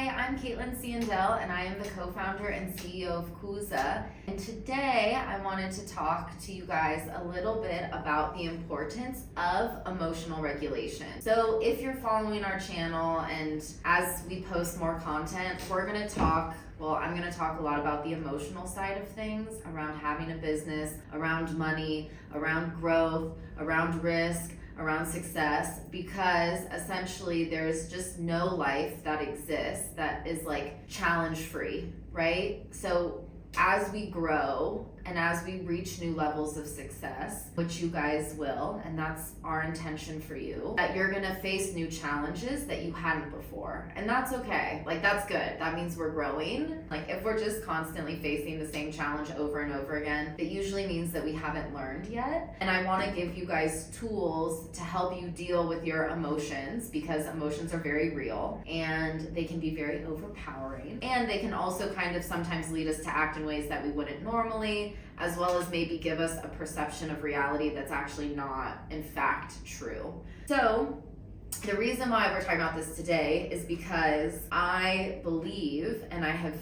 Hi, I'm Caitlin Ciandel, and I am the co-founder and CEO of Kuza. And today I wanted to talk to you guys a little bit about the importance of emotional regulation. So if you're following our channel and as we post more content, I'm going to talk a lot about the emotional side of things around having a business, around money, around growth, around risk, around success, because essentially there's just no life that exists that is like challenge free, right? So as we grow and as we reach new levels of success, which you guys will, and that's our intention for you, that you're gonna face new challenges that you hadn't before. And that's okay. Like, that's good. That means we're growing. Like, if we're just constantly facing the same challenge over and over again, it usually means that we haven't learned yet. And I wanna give you guys tools to help you deal with your emotions, because emotions are very real and they can be very overpowering. And they can also kind of sometimes lead us to act in ways that we wouldn't normally, as well as maybe give us a perception of reality that's actually not, in fact, true. So the reason why we're talking about this today is because I believe, and I have,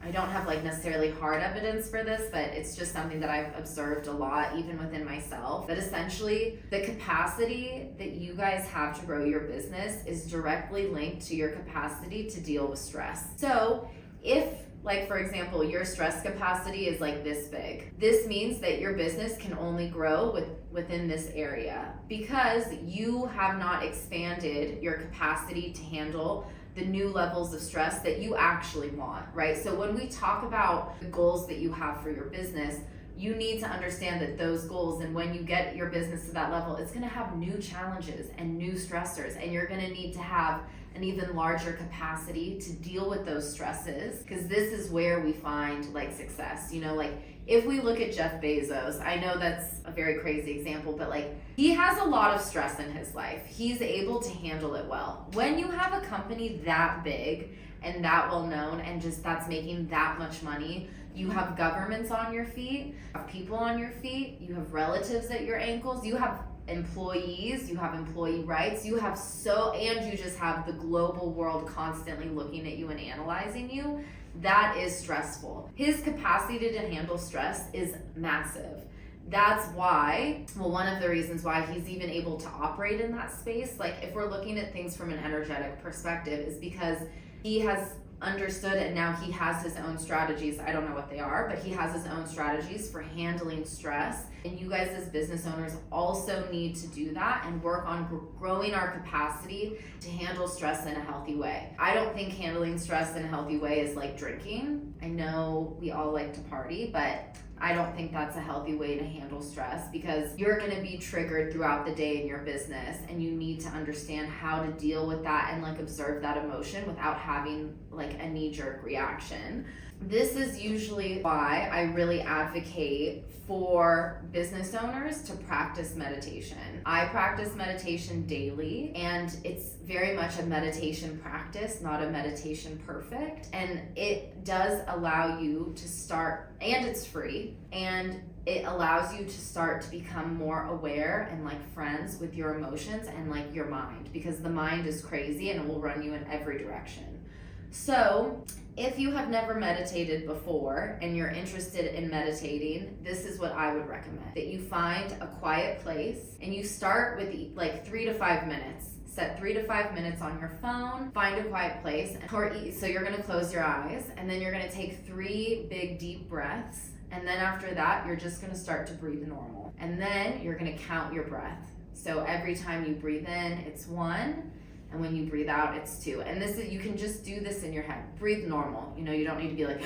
I don't have like necessarily hard evidence for this, but it's just something that I've observed a lot, even within myself, that essentially the capacity that you guys have to grow your business is directly linked to your capacity to deal with stress. So if, like, for example, your stress capacity is like this big, this means that your business can only grow within this area because you have not expanded your capacity to handle the new levels of stress that you actually want, right? So when we talk about the goals that you have for your business, you need to understand that those goals, and when you get your business to that level, it's going to have new challenges and new stressors, and you're going to need to have an even larger capacity to deal with those stresses, because this is where we find like success. Like if we look at Jeff Bezos, I know that's a very crazy example, but like he has a lot of stress in his life. He's able to handle it well. When you have a company that big and that well known and just that's making that much money, you have governments on your feet, you have people on your feet, you have relatives at your ankles, you have employees, you have employee rights, and you just have the global world constantly looking at you and analyzing you. That is stressful. His capacity to handle stress is massive. That's why, one of the reasons why he's even able to operate in that space, like if we're looking at things from an energetic perspective, is because he has understood, and now he has his own strategies. I don't know what they are, but he has his own strategies for handling stress. And you guys as business owners also need to do that and work on growing our capacity to handle stress in a healthy way. I don't think handling stress in a healthy way is like drinking. I know we all like to party, but I don't think that's a healthy way to handle stress, because you're going to be triggered throughout the day in your business, and you need to understand how to deal with that and like observe that emotion without having like a knee-jerk reaction. This is usually why I really advocate for business owners to practice meditation. I practice meditation daily, and it's very much a meditation practice, not a meditation perfect. And it does allow you to start, and it's free, and it allows you to start to become more aware and like friends with your emotions and like your mind, because the mind is crazy and it will run you in every direction. So if you have never meditated before and you're interested in meditating, this is what I would recommend. That you find a quiet place and you start with like 3 to 5 minutes. Set 3 to 5 minutes on your phone, find a quiet place, so you're gonna close your eyes, and then you're gonna take 3 big deep breaths, and then after that, you're just gonna start to breathe normal. And then you're gonna count your breath. So every time you breathe in, it's 1, and when you breathe out, it's 2. And you can just do this in your head. Breathe normal. You don't need to be like,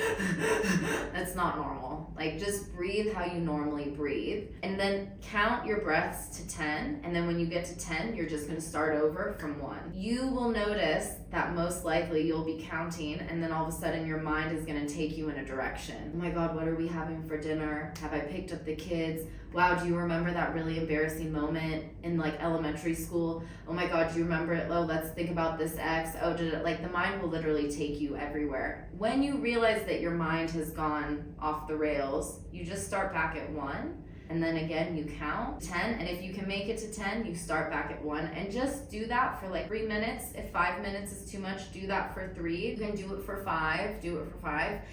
that's not normal. Like, just breathe how you normally breathe. And then count your breaths to 10. And then when you get to 10, you're just gonna start over from 1. You will notice that most likely you'll be counting, and then all of a sudden your mind is gonna take you in a direction. Oh my God, what are we having for dinner? Have I picked up the kids? Wow, do you remember that really embarrassing moment in like elementary school? Oh my God, do you remember it? Oh, let's think about this ex. Oh, like the mind will literally take you everywhere. When you realize that your mind has gone off the rails, you just start back at 1, and then again you count 10, and if you can make it to 10, you start back at 1, and just do that for like 3 minutes. If 5 minutes is too much, do that for 3. You can do it for 5,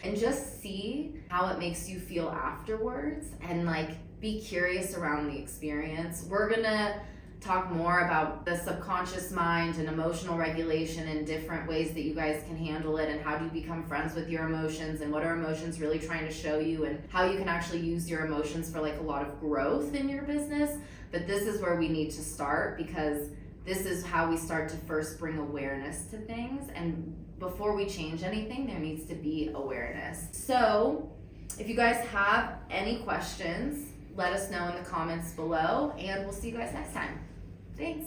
and just see how it makes you feel afterwards, and like be curious around the experience. We're gonna talk more about the subconscious mind and emotional regulation and different ways that you guys can handle it, and how do you become friends with your emotions, and what are emotions really trying to show you, and how you can actually use your emotions for like a lot of growth in your business. But this is where we need to start, because this is how we start to first bring awareness to things, and before we change anything, there needs to be awareness. So if you guys have any questions, let us know in the comments below, and we'll see you guys next time. Thanks.